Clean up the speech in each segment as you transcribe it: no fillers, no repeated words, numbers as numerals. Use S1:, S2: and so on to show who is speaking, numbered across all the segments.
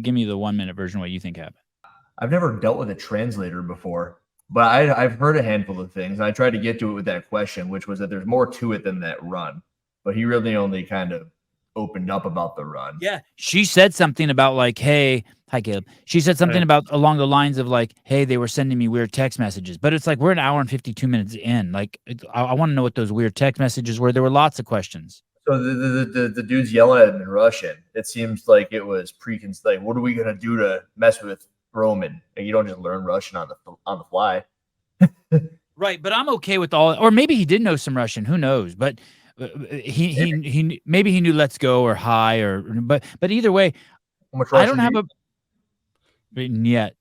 S1: Give me the 1 minute version of what you think happened.
S2: I've never dealt with a translator before, but I've heard a handful of things. And I tried to get to it with that question, which was that there's more to it than that run. But he really only kind of opened up about the run.
S1: Yeah. She said something about like, hey, hi, Caleb. She said something about along the lines of like, hey, they were sending me weird text messages. But it's like we're an hour and 52 minutes in. Like, I want to know what those weird text messages were. There were lots of questions.
S2: So the dude's yelling at him in Russian. It seems like it was preconceived. Like, what are we gonna do to mess with Roman? Like, you don't just learn Russian on the fly.
S1: Right, but I'm okay with all. Or maybe he did know some Russian. Who knows? But he maybe he knew "let's go" or "hi" or but either way, I don't have a yet.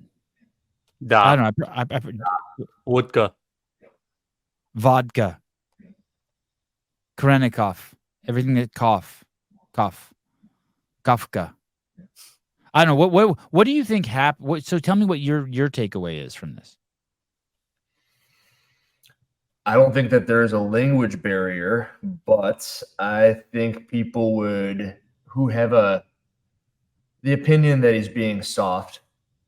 S3: Da.
S1: I don't know.
S3: Vodka.
S1: Vodka. Krenikov. Everything that cough. Kafka. I don't know. What do you think happened? So tell me what your takeaway is from this.
S2: I don't think that there's a language barrier, but I think people who have the opinion that he's being soft.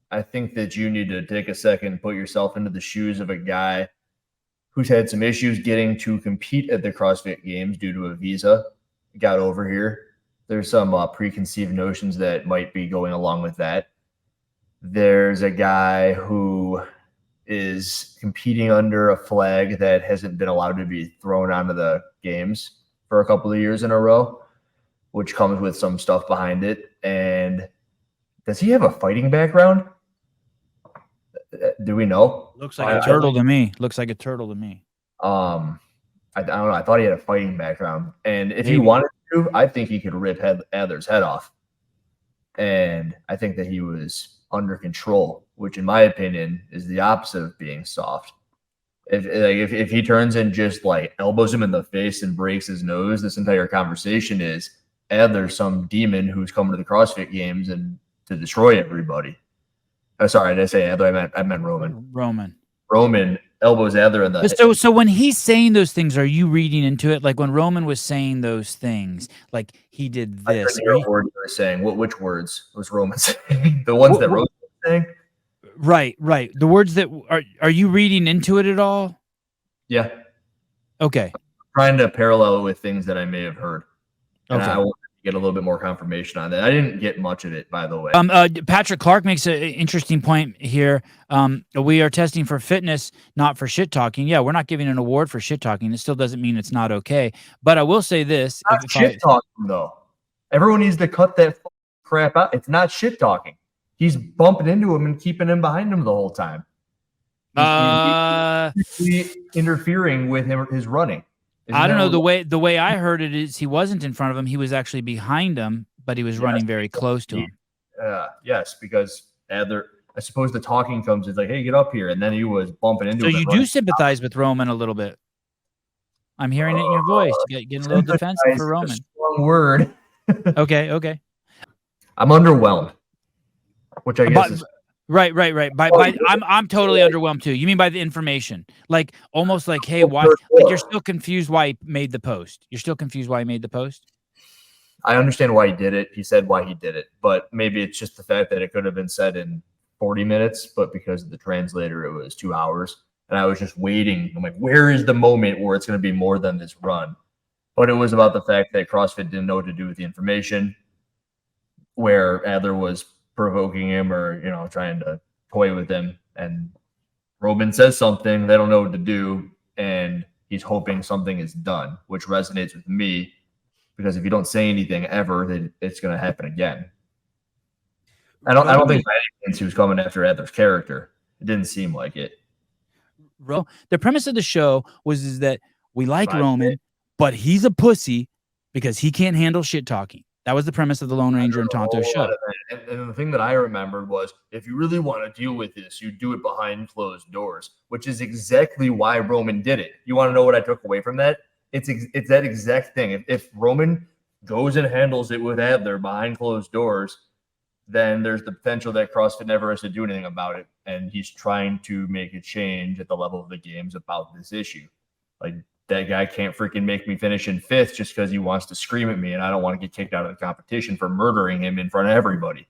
S2: I think that you need to take a second and put yourself into the shoes of a guy who's had some issues getting to compete at the CrossFit Games due to a visa, got over here. There's some preconceived notions that might be going along with that. There's a guy who is competing under a flag that hasn't been allowed to be thrown onto the games for a couple of years in a row, which comes with some stuff behind it. And does he have a fighting background? Do we know?
S1: Looks like a turtle to me. Looks like a turtle to me.
S2: I don't know. I thought he had a fighting background. And if he wanted to, I think he could rip Adler's head off. And I think that he was under control, which in my opinion is the opposite of being soft. If he turns and just like elbows him in the face and breaks his nose, this entire conversation is Adler's some demon who's coming to the CrossFit Games and to destroy everybody. Oh, sorry, did I say Adler? I meant Roman. Roman elbows Adler in the head.
S1: So when he's saying those things, are you reading into it? Like when Roman was saying those things, like he did this.
S2: What words you were saying? Which words was Roman saying? The ones that Roman was saying?
S1: Right. The words that are you reading into it at all?
S2: Yeah.
S1: Okay.
S2: I'm trying to parallel it with things that I may have heard. And
S1: okay.
S2: I want to get a little bit more confirmation on that. I didn't get much of it, by the way.
S1: Patrick Clark makes an interesting point here. We are testing for fitness, not for shit talking. Yeah, we're not giving an award for shit talking. It still doesn't mean it's not okay. But I will say this:
S2: it's not shit talking though. Everyone needs to cut that crap out. It's not shit talking. He's bumping into him and keeping him behind him the whole time. He's interfering with his running.
S1: I don't know. The way I heard it is he wasn't in front of him. He was actually behind him, but he was running very close to him.
S2: Yes, because Adler, I suppose the talking comes, it's like, hey, get up here. And then he was bumping into him.
S1: So you do sympathize with Roman a little bit. I'm hearing it in your voice. Getting a little defensive for Roman.
S2: Wrong word.
S1: Okay.
S2: I'm underwhelmed, which I guess is...
S1: Right. I'm totally underwhelmed too. You mean by the information? Like almost like, hey, why? Like you're still confused why he made the post. You're still confused why he made the post?
S2: I understand why he did it. He said why he did it, but maybe it's just the fact that it could have been said in 40 minutes, but because of the translator, it was 2 hours. And I was just waiting. I'm like, where is the moment where it's going to be more than this run? But it was about the fact that CrossFit didn't know what to do with the information, where Adler was provoking him or, trying to toy with him. And Roman says something, they don't know what to do. And he's hoping something is done, which resonates with me because if you don't say anything ever, then it's going to happen again. I don't think by any means he was coming after Adler's character. It didn't seem like it.
S1: The premise of the show was that we like Roman, but he's a pussy because he can't handle shit talking. That was the premise of the Lone Ranger and Tonto show.
S2: And the thing that I remembered was, if you really want to deal with this, you do it behind closed doors, which is exactly why Roman did it. You want to know what I took away from that? It's that exact thing. If Roman goes and handles it with Adler behind closed doors, then there's the potential that CrossFit never has to do anything about it. And he's trying to make a change at the level of the games about this issue. Like, that guy can't freaking make me finish in 5th just because he wants to scream at me, and I don't want to get kicked out of the competition for murdering him in front of everybody.